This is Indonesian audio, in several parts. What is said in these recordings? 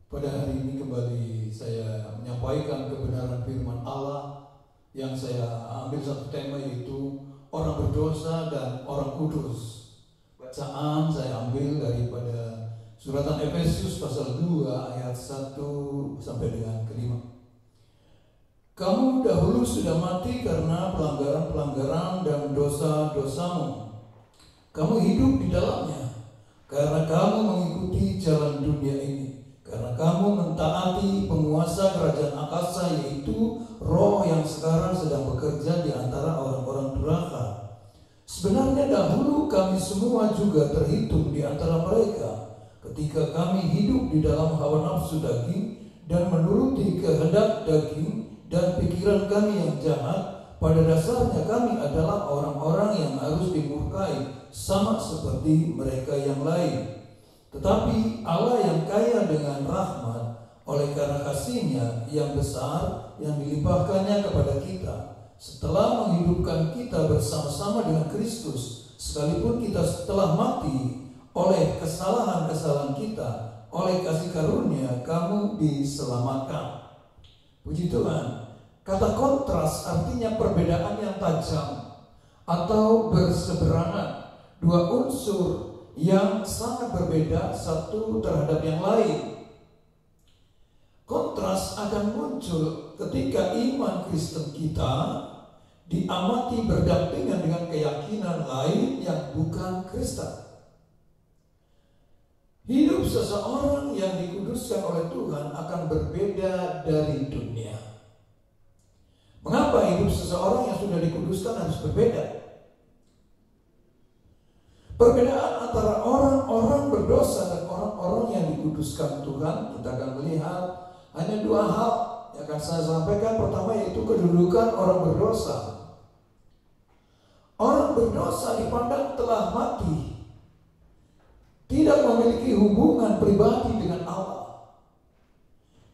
Pada hari ini kembali saya menyampaikan kebenaran firman Allah yang saya ambil satu tema, yaitu orang berdosa dan orang kudus. Bacaan saya ambil daripada suratan Efesus pasal 2 ayat 1 sampai dengan ke-5. Kamu dahulu sudah mati karena pelanggaran-pelanggaran dan dosa-dosamu. Kamu hidup di dalamnya karena kamu mengikuti jalan dunia ini. Karena kamu mentaati penguasa kerajaan angkasa, yaitu roh yang sekarang sedang bekerja di antara orang-orang durhaka. Sebenarnya dahulu kami semua juga terhitung di antara mereka, ketika kami hidup di dalam hawa nafsu daging dan menuruti kehendak daging dan pikiran kami yang jahat. Pada dasarnya kami adalah orang-orang yang harus dimurkai, sama seperti mereka yang lain. Tetapi Allah yang kaya dengan rahmat, oleh karena kasih-Nya yang besar yang dilimpahkannya kepada kita, setelah menghidupkan kita bersama-sama dengan Kristus, sekalipun kita telah mati oleh kesalahan-kesalahan kita, oleh kasih karunia kamu diselamatkan. Puji Tuhan. Kata kontras artinya perbedaan yang tajam atau berseberangan, dua unsur yang sangat berbeda satu terhadap yang lain. Kontras akan muncul ketika iman Kristen kita diamati berdampingan dengan keyakinan lain yang bukan Kristen. Hidup seseorang yang dikuduskan oleh Tuhan akan berbeda dari dunia. Mengapa hidup seseorang yang sudah dikuduskan harus berbeda? Perbedaan antara orang-orang berdosa dan orang-orang yang dikuduskan Tuhan, kita akan melihat hanya dua hal yang akan saya sampaikan. Pertama, yaitu kedudukan orang berdosa. Orang berdosa dipandang telah mati, tidak memiliki hubungan pribadi dengan Allah.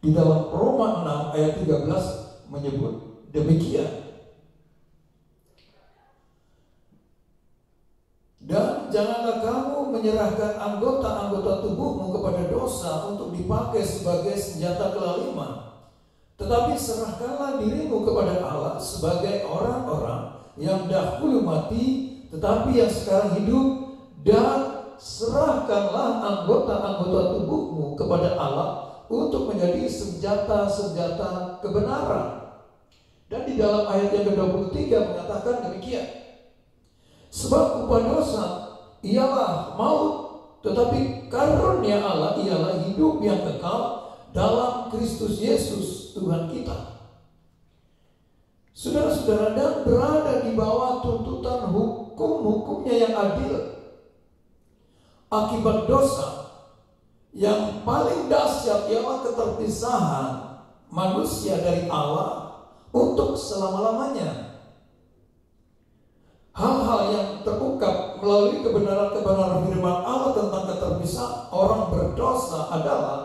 Di dalam Roma 6 ayat 13 menyebut demikian. Dan janganlah kamu menyerahkan anggota-anggota tubuhmu kepada dosa untuk dipakai sebagai senjata kelaliman, tetapi serahkanlah dirimu kepada Allah sebagai orang-orang yang dahulu mati tetapi yang sekarang hidup, dan serahkanlah anggota-anggota tubuhmu kepada Allah untuk menjadi senjata-senjata kebenaran. Dan di dalam ayat yang ke-23 mengatakan demikian. Sebab upah dosa ialah maut, tetapi karunia Allah ialah hidup yang kekal dalam Kristus Yesus Tuhan kita. Saudara-saudara, dan berada di bawah tuntutan hukum-hukumnya yang adil. Akibat dosa yang paling dahsyat ialah keterpisahan manusia dari Allah untuk selama-lamanya. Hal-hal yang terungkap melalui kebenaran-kebenaran firman Allah tentang keterpisahan orang berdosa adalah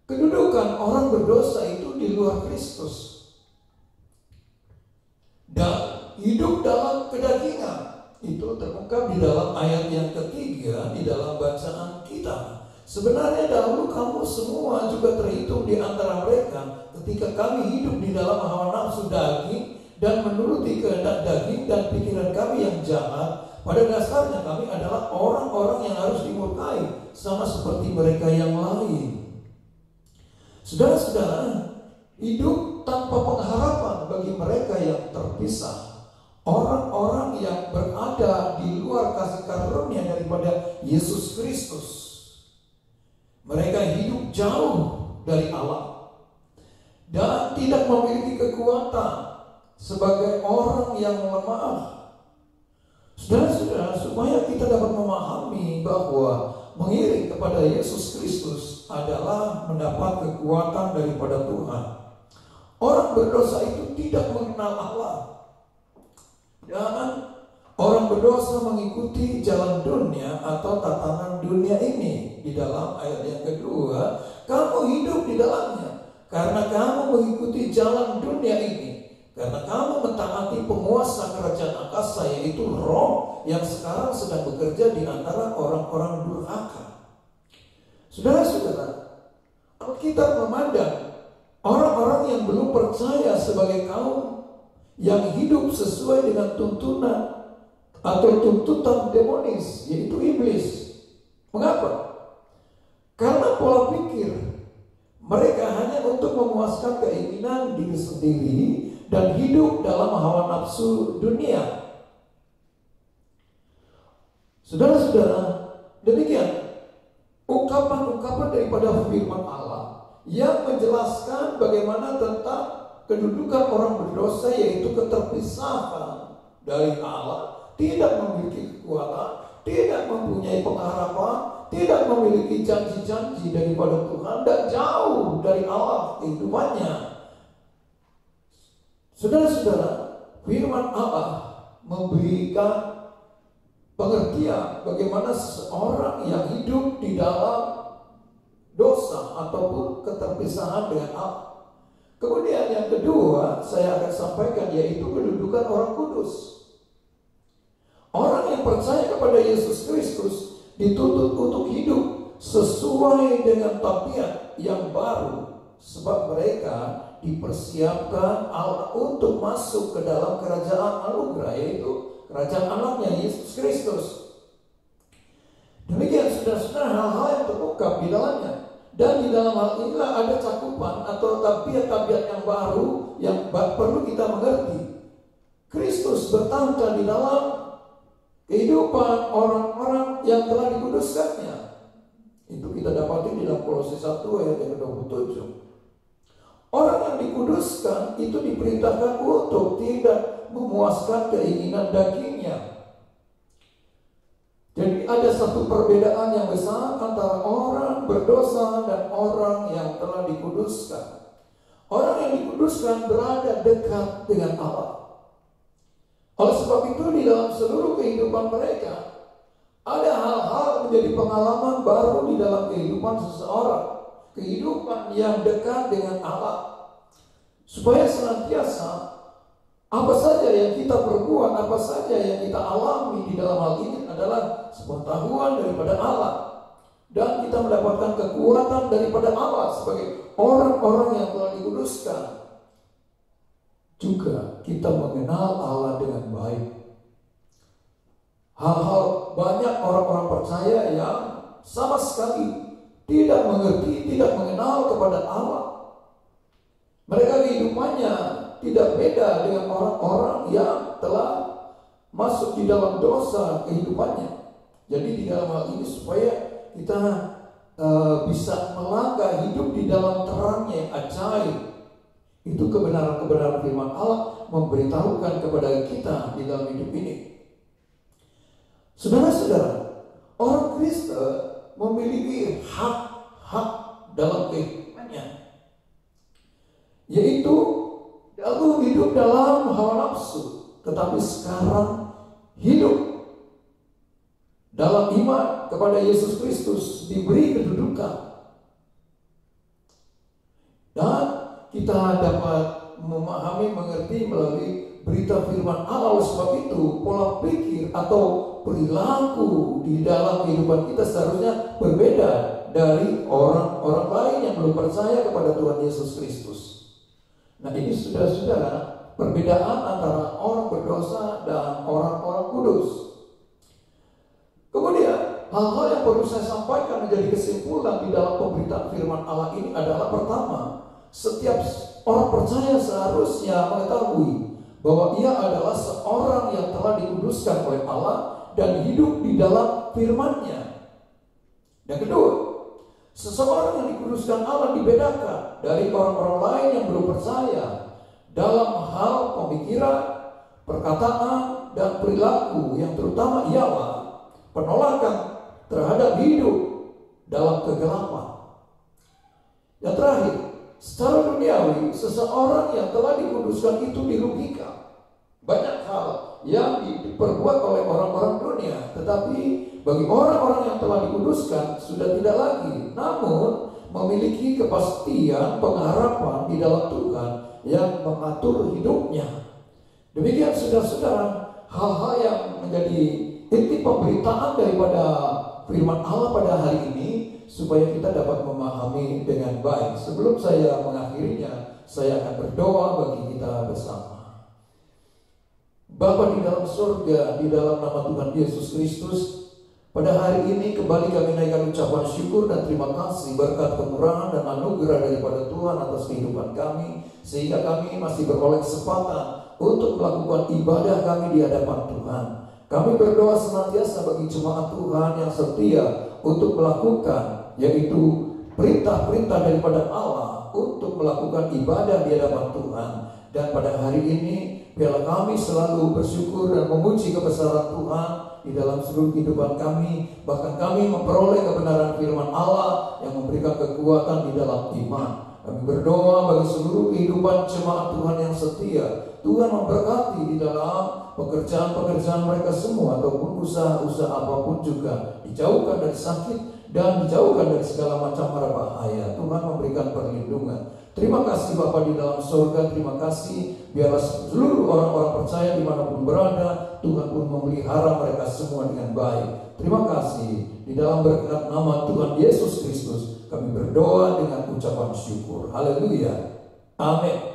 kedudukan orang berdosa itu di luar Kristus dan hidup dalam kedagingan. Itu terungkap di dalam ayat yang ketiga di dalam bacaan kita. Sebenarnya dahulu kamu semua juga terhitung di antara mereka ketika kami hidup di dalam hawa nafsu daging dan menuruti kehendak daging dan pikiran kami yang jahat. Pada dasarnya kami adalah orang-orang yang harus dimurkai, sama seperti mereka yang lain. Saudara-saudara, hidup tanpa pengharapan bagi mereka yang terpisah, orang-orang yang berada di luar kasih karunia daripada Yesus Kristus. Mereka hidup jauh dari Allah dan tidak memiliki kekuatan sebagai orang yang lemah. Saudara-saudara, supaya kita dapat memahami bahwa mengiring kepada Yesus Kristus adalah mendapat kekuatan daripada Tuhan. Orang berdosa itu tidak mengenal Allah, dan orang berdosa mengikuti jalan dunia atau tatanan dunia ini. Di dalam ayat yang kedua, kamu hidup di dalamnya karena kamu mengikuti jalan dunia ini, karena kamu mentaati penguasa kerajaan angkasa, yaitu roh yang sekarang sedang bekerja di antara orang-orang durhaka. Saudara-saudara, kita memandang orang-orang yang belum percaya sebagai kaum yang hidup sesuai dengan tuntunan atau tuntutan demonis, yaitu iblis. Mengapa? Karena pola pikir mereka hanya untuk memuaskan keinginan diri sendiri dan hidup dalam hawa nafsu dunia. Saudara-saudara, demikian ungkapan-ungkapan daripada firman Allah yang menjelaskan bagaimana tentang kedudukan orang berdosa, yaitu keterpisahan dari Allah, tidak memiliki kekuatan, tidak mempunyai pengharapan, tidak memiliki janji-janji daripada Tuhan, dan jauh dari Allah kehidupannya. Saudara-saudara, firman Allah memberikan pengertian bagaimana seseorang yang hidup di dalam dosa ataupun keterpisahan dengan Allah. Kemudian yang kedua saya akan sampaikan, yaitu kedudukan orang kudus. Orang yang percaya kepada Yesus Kristus dituntut untuk hidup sesuai dengan tabiat yang baru, sebab mereka dipersiapkan Allah untuk masuk ke dalam kerajaan anugerah, yaitu kerajaan anaknya Yesus Kristus. Demikian saudara-saudara, hal-hal yang terungkap di dalamnya. Dan di dalam hal inilah ada cakupan atau tabiat-tabiat yang baru yang perlu kita mengerti. Kristus bertahta di dalam kehidupan orang-orang yang telah dikuduskannya. Itu kita dapati di dalam Kolose 1 ayat yang ke-27. Orang yang dikuduskan itu diperintahkan untuk tidak memuaskan keinginan dagingnya. Jadi ada satu perbedaan yang besar antara orang berdosa dan orang yang telah dikuduskan. Orang yang dikuduskan berada dekat dengan Allah. Oleh sebab itu di dalam seluruh kehidupan mereka ada hal-hal menjadi pengalaman baru di dalam kehidupan seseorang. Kehidupan yang dekat dengan Allah. Supaya senantiasa apa saja yang kita perbuat, apa saja yang kita alami di dalam hal ini adalah pengetahuan daripada Allah. Dan kita mendapatkan kekuatan daripada Allah sebagai orang-orang yang telah dikuduskan. Juga kita mengenal Allah dengan baik. Hal-hal banyak orang-orang percaya yang sama sekali tidak mengerti, tidak mengenal kepada Allah. Mereka kehidupannya tidak beda dengan orang-orang yang telah masuk di dalam dosa kehidupannya. Jadi di dalam hal ini supaya kita bisa melangkah hidup di dalam terangnya yang ajaib. Itu kebenaran-kebenaran firman Allah memberitahukan kepada kita di dalam hidup ini. Saudara-saudara, orang Kristen memiliki hak-hak dalam kehidupannya, yaitu aku hidup dalam hawa nafsu, tetapi sekarang hidup dalam iman kepada Yesus Kristus, diberi kedudukan. Dan kita dapat memahami, mengerti melalui berita firman Allah. Oleh sebab itu pola pikir atau perilaku di dalam kehidupan kita seharusnya berbeda dari orang-orang lain yang belum percaya kepada Tuhan Yesus Kristus. Nah, ini saudara-saudara, perbedaan antara orang berdosa dan orang-orang kudus. Kemudian hal-hal yang perlu saya sampaikan menjadi kesimpulan di dalam pemberitaan firman Allah ini adalah, pertama, setiap orang percaya seharusnya mengetahui bahwa ia adalah seorang yang telah dikuduskan oleh Allah dan hidup di dalam firman-Nya. Yang kedua, seseorang yang dikuduskan Allah dibedakan dari orang-orang lain yang belum percaya dalam hal pemikiran, perkataan, dan perilaku, yang terutama ialah penolakan terhadap hidup dalam kegelapan. Yang terakhir, secara duniawi, seseorang yang telah dikuduskan itu dirugikan. Banyak hal yang diperbuat oleh orang-orang dunia, tetapi bagi orang-orang yang telah dikuduskan sudah tidak lagi, namun memiliki kepastian pengharapan di dalam Tuhan yang mengatur hidupnya. Demikian saudara-saudara, hal-hal yang menjadi inti pemberitaan daripada firman Allah pada hari ini, supaya kita dapat memahami dengan baik. Sebelum saya mengakhirinya, saya akan berdoa bagi kita bersama. Bapa di dalam surga, di dalam nama Tuhan Yesus Kristus, pada hari ini kembali kami naikkan ucapan syukur dan terima kasih berkat kemurahan dan anugerah daripada Tuhan atas kehidupan kami, sehingga kami masih beroleh kesempatan untuk melakukan ibadah kami di hadapan Tuhan. Kami berdoa senantiasa bagi jemaat Tuhan yang setia untuk melakukan, yaitu perintah-perintah daripada Allah untuk melakukan ibadah di hadapan Tuhan. Dan pada hari ini biarlah kami selalu bersyukur dan memuji kebesaran Tuhan di dalam seluruh kehidupan kami. Bahkan kami memperoleh kebenaran firman Allah yang memberikan kekuatan di dalam iman. Kami berdoa bagi seluruh kehidupan jemaat Tuhan yang setia. Tuhan memberkati di dalam pekerjaan-pekerjaan mereka semua, ataupun usaha-usaha apapun juga, dijauhkan dari sakit dan dijauhkan dari segala macam mara bahaya. Tuhan memberikan perlindungan. Terima kasih Bapa di dalam surga, terima kasih biarlah seluruh orang-orang percaya dimanapun berada, Tuhan pun memelihara mereka semua dengan baik. Terima kasih di dalam berkat nama Tuhan Yesus Kristus kami berdoa dengan ucapan syukur. Haleluya. Amin.